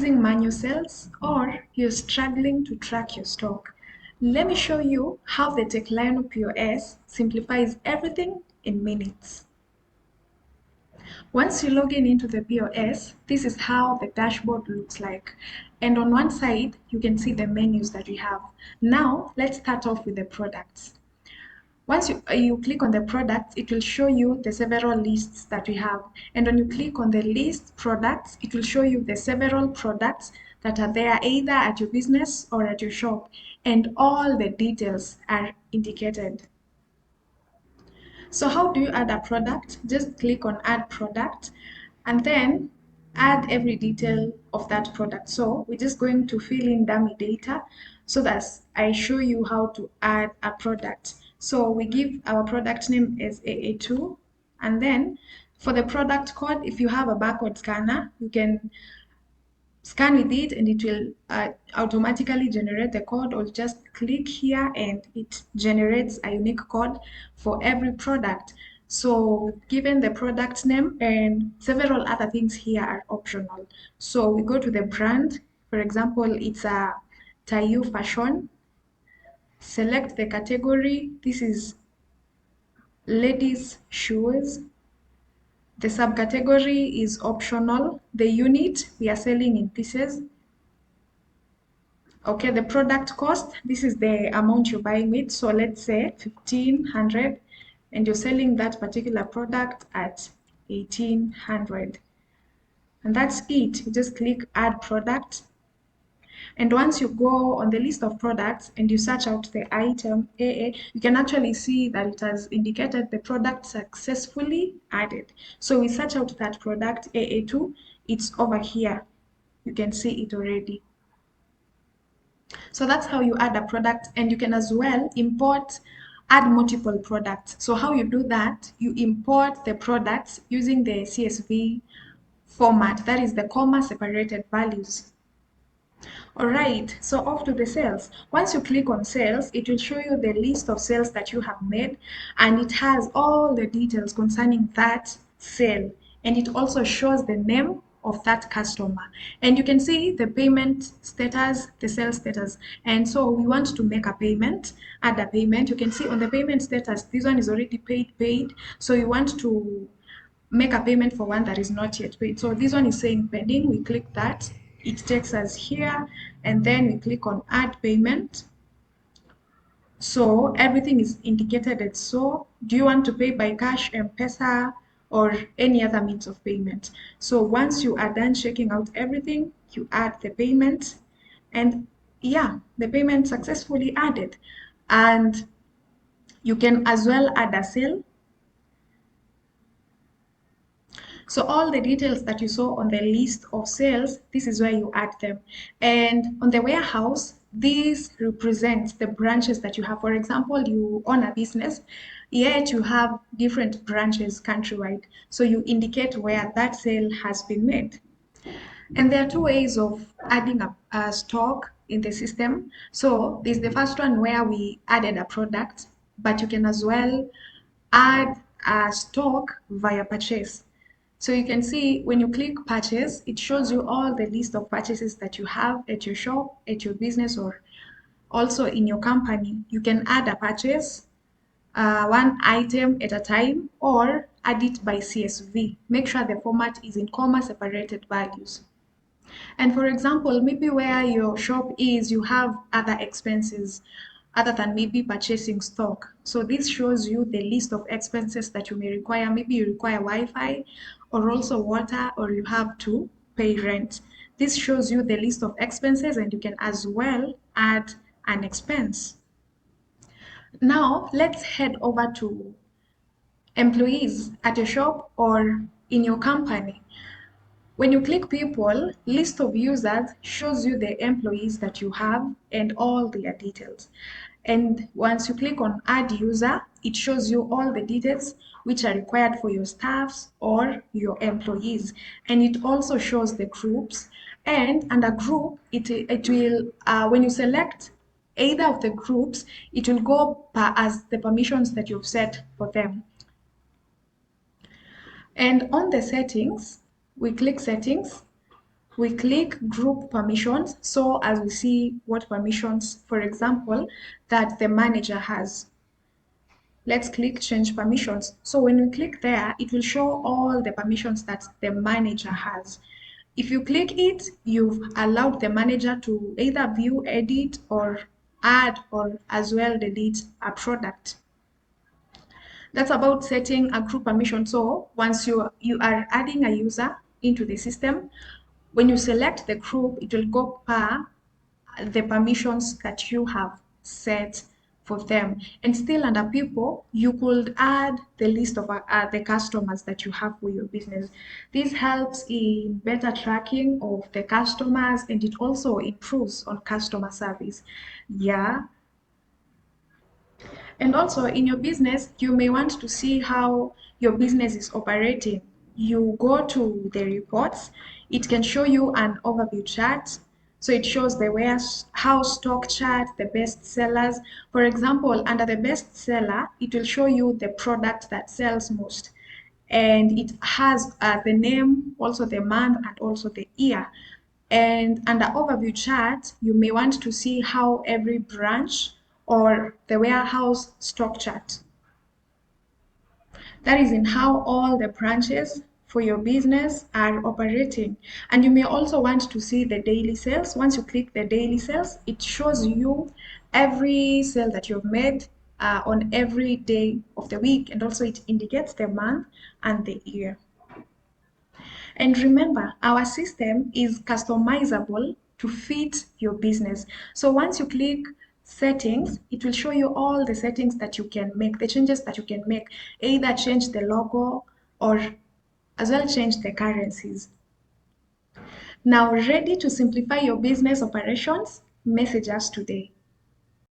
Using manual sales or you're struggling to track your stock. Let me show you how the Techlion POS simplifies everything in minutes. Once you log in into the POS, this is how the dashboard looks like. And on one side, you can see the menus that we have. Now, let's start off with the products. Once you click on the products, it will show you the several lists that we have. And when you click on the list products, it will show you the several products that are there either at your business or at your shop. And all the details are indicated. So how do you add a product? Just click on add product and then add every detail of that product. So we're just going to fill in dummy data so that I show you how to add a product. So we give our product name as AA2, and then for the product code, if you have a barcode scanner, you can scan with it and it will automatically generate the code, or just click here and it generates a unique code for every product. So given the product name and several other things here are optional. So we go to the brand. For example, it's a Tayu fashion. Select the category. This is ladies shoes. The subcategory is optional. The unit we are selling in pieces. Okay, the product cost, this is the amount you're buying with. So let's say 1,500 and you're selling that particular product at 1,800. And that's it. You just click add product. And once you go on the list of products and you search out the item AA, you can actually see that it has indicated the product successfully added. So we search out that product AA2, it's over here. You can see it already. So that's how you add a product, and you can as well add multiple products. So how you do that, you import the products using the CSV format, that is the comma separated values. All right, so off to the sales. Once you click on sales, it will show you the list of sales that you have made, and it has all the details concerning that sale. And it also shows the name of that customer. And you can see the payment status, the sales status. And so we want to make a payment, add a payment. You can see on the payment status, this one is already paid. So you want to make a payment for one that is not yet paid. So this one is saying pending. We click that. It takes us here, and then we click on add payment. So everything is indicated as so. Do you want to pay by cash, M-Pesa, or any other means of payment? So once you are done checking out everything, you add the payment, and yeah, the payment successfully added. And you can as well add a sale. So all the details that you saw on the list of sales, this is where you add them. And on the warehouse, this represents the branches that you have. For example, you own a business, yet you have different branches countrywide. So you indicate where that sale has been made. And there are two ways of adding a stock in the system. So there's the first one where we added a product, but you can as well add a stock via purchase. So you can see when you click purchase, it shows you all the list of purchases that you have at your shop, at your business, or also in your company. You can add a purchase, one item at a time, or add it by CSV. Make sure the format is in comma separated values. And for example, maybe where your shop is, you have other expenses other than maybe purchasing stock. So this shows you the list of expenses that you may require. Maybe you require Wi-Fi or also water, or you have to pay rent. This shows you the list of expenses, and you can as well add an expense. Now let's head over to employees at your shop or in your company. When you click people, list of users shows you the employees that you have and all their details. And once you click on add user, it shows you all the details which are required for your staffs or your employees. And it also shows the groups. And under group, it will, when you select either of the groups, it will go as the permissions that you've set for them. And on the settings, we click settings. We click group permissions. So as we see what permissions, for example, that the manager has. Let's click change permissions. So when we click there, it will show all the permissions that the manager has. If you click it, you've allowed the manager to either view, edit, or add, or as well delete a product. That's about setting a group permission. So once you are adding a user into the system, when you select the group, it will go per the permissions that you have set for them. And still under people, you could add the list of the customers that you have for your business. This helps in better tracking of the customers, and it also improves on customer service. Yeah. And also in your business, you may want to see how your business is operating. You go to the reports, it can show you an overview chart. So it shows the warehouse stock chart, the best sellers. For example, under the best seller, it will show you the product that sells most. And it has the name, also the month, and also the year. And under overview chart, you may want to see how every branch or the warehouse stock chart. That is in how all the branches for your business are operating. And you may also want to see the daily sales. Once you click the daily sales, it shows you every sale that you've made on every day of the week. And also it indicates the month and the year. And remember, our system is customizable to fit your business. So once you click settings, it will show you all the settings that you can make, the changes that you can make, either change the logo or as well change the currencies. Now, ready to simplify your business operations? Message us today.